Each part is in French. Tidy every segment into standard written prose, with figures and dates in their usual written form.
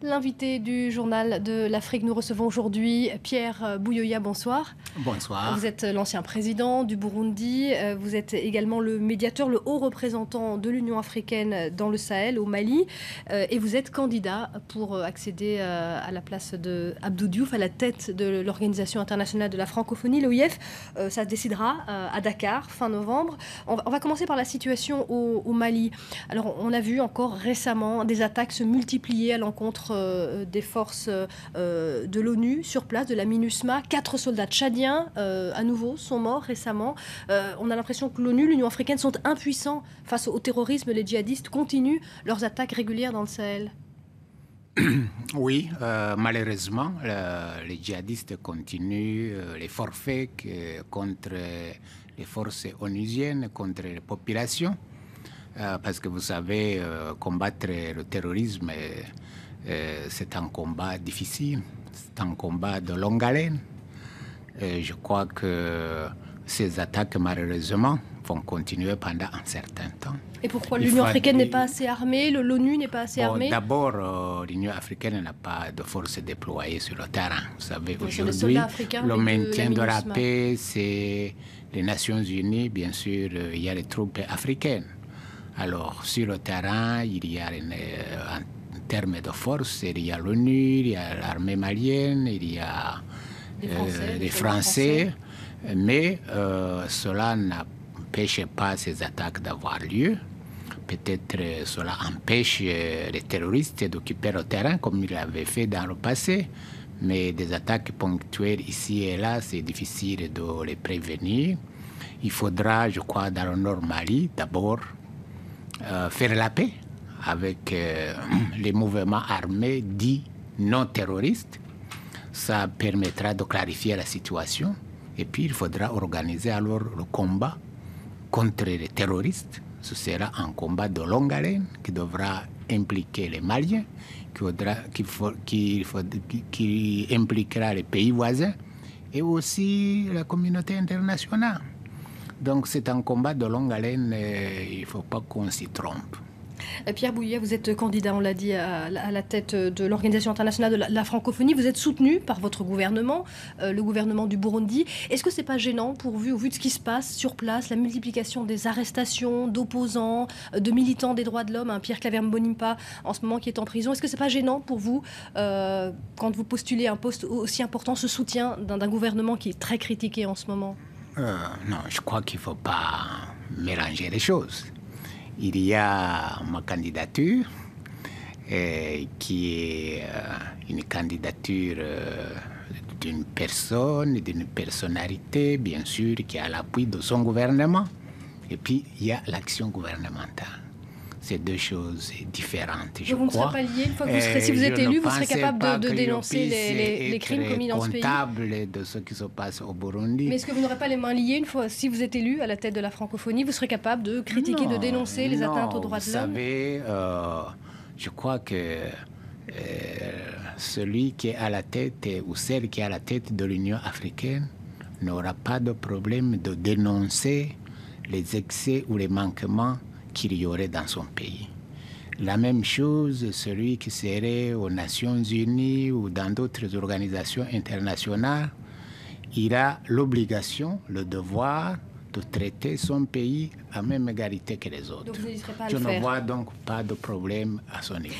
L'invité du journal de l'Afrique, nous recevons aujourd'hui Pierre Buyoya, bonsoir. Bonsoir. Vous êtes l'ancien président du Burundi, vous êtes également le médiateur, le haut représentant de l'Union africaine dans le Sahel, au Mali, et vous êtes candidat pour accéder à la place de Abdou Diouf, à la tête de l'Organisation internationale de la francophonie, l'OIF. Ça se décidera à Dakar, fin novembre. On va commencer par la situation au Mali. Alors, on a vu encore récemment des attaques se multiplier à l'encontre des forces de l'ONU sur place, de la MINUSMA. 4 soldats tchadiens, à nouveau, sont morts récemment. On a l'impression que l'ONU, l'Union africaine, sont impuissants face au terrorisme. Les djihadistes continuent leurs attaques régulières dans le Sahel. Oui, malheureusement, les djihadistes continuent les forfaits contre les forces onusiennes, contre les populations. Parce que vous savez, combattre le terrorisme, c'est un combat difficile, c'est un combat de longue haleine. Je crois que ces attaques, malheureusement, vont continuer pendant un certain temps. Et pourquoi l'Union africaine n'est pas assez armée, l'ONU n'est pas assez armée? D'abord, l'Union africaine n'a pas de force déployée sur le terrain. Vous savez, aujourd'hui, le maintien de la paix, c'est les Nations Unies, bien sûr, il y a les troupes africaines. Alors, sur le terrain, il y a, en termes de force, il y a l'ONU, il y a l'armée malienne, il y a les Français. Mais cela n'empêche pas ces attaques d'avoir lieu. Peut-être cela empêche les terroristes d'occuper le terrain comme ils l'avaient fait dans le passé. Mais des attaques ponctuelles ici et là, c'est difficile de les prévenir. Il faudra, je crois, dans le Nord Mali, d'abord, faire la paix avec les mouvements armés dits non terroristes. Ça permettra de clarifier la situation. Et puis, il faudra organiser alors le combat contre les terroristes. Ce sera un combat de longue haleine qui devra impliquer les Maliens, qui impliquera les pays voisins et aussi la communauté internationale. Donc c'est un combat de longue haleine, il ne faut pas qu'on s'y trompe. Pierre Buyoya, vous êtes candidat, on l'a dit, à la tête de l'Organisation internationale de la francophonie. Vous êtes soutenu par votre gouvernement, le gouvernement du Burundi. Est-ce que ce n'est pas gênant pour vous, au vu de ce qui se passe sur place, la multiplication des arrestations d'opposants, de militants des droits de l'homme, Pierre Claver Mbonimpa, en ce moment, qui est en prison? Est-ce que ce n'est pas gênant pour vous, quand vous postulez un poste aussi important, ce soutien d'un gouvernement qui est très critiqué en ce moment? Non, je crois qu'il ne faut pas mélanger les choses. Il y a ma candidature, qui est une candidature d'une personne, d'une personnalité, bien sûr, qui a l'appui de son gouvernement. Et puis, il y a l'action gouvernementale. C'est deux choses différentes, je crois. Vous ne serez pas lié, une fois que si vous êtes élu, vous serez capable de dénoncer les crimes commis dans ce pays? Comptable de ce qui se passe au Burundi. Mais est-ce que vous n'aurez pas les mains liées, une fois, si vous êtes élu à la tête de la francophonie, vous serez capable de critiquer, de dénoncer les atteintes aux droits de l'homme? Vous savez, je crois que celui qui est à la tête ou celle qui est à la tête de l'Union africaine n'aura pas de problème de dénoncer les excès ou les manquements qu'il y aurait dans son pays. La même chose, celui qui serait aux Nations Unies ou dans d'autres organisations internationales, il a l'obligation, le devoir de traiter son pays à même égalité que les autres. Donc vous n'hésiterez pas à Je le faire. ne vois donc pas de problème à son niveau.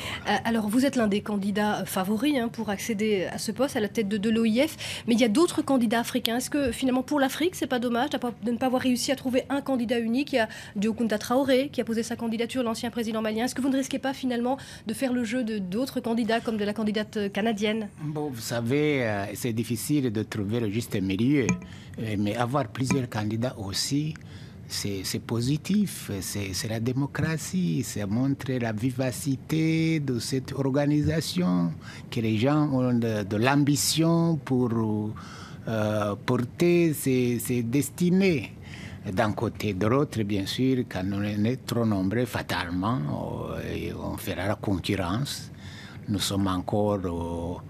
Alors vous êtes l'un des candidats favoris pour accéder à ce poste, à la tête de l'OIF, mais il y a d'autres candidats africains. Est-ce que finalement pour l'Afrique, c'est pas dommage de ne pas avoir réussi à trouver un candidat unique? Il y a Diokounta Traoré qui a posé sa candidature, l'ancien président malien. Est-ce que vous ne risquez pas finalement de faire le jeu d'autres candidats comme de la candidate canadienne? Bon, vous savez, c'est difficile de trouver le juste milieu, mais avoir plusieurs candidats aussi, c'est positif, c'est la démocratie, ça montre la vivacité de cette organisation, que les gens ont de l'ambition pour porter ses destinées. D'un côté, de l'autre, bien sûr, quand on est trop nombreux, fatalement, on fera la concurrence. Nous sommes encore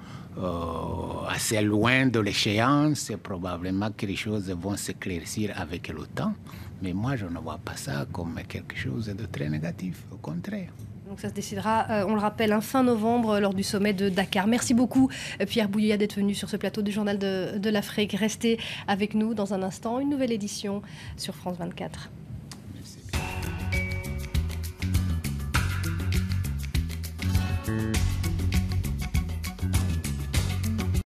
assez loin de l'échéance. Probablement que les choses vont s'éclaircir avec le temps. Mais moi, je ne vois pas ça comme quelque chose de très négatif, au contraire. Donc ça se décidera, on le rappelle, fin novembre lors du sommet de Dakar. Merci beaucoup Pierre Bouillat d'être venu sur ce plateau du Journal de l'Afrique. Restez avec nous dans un instant, une nouvelle édition sur France 24. Merci.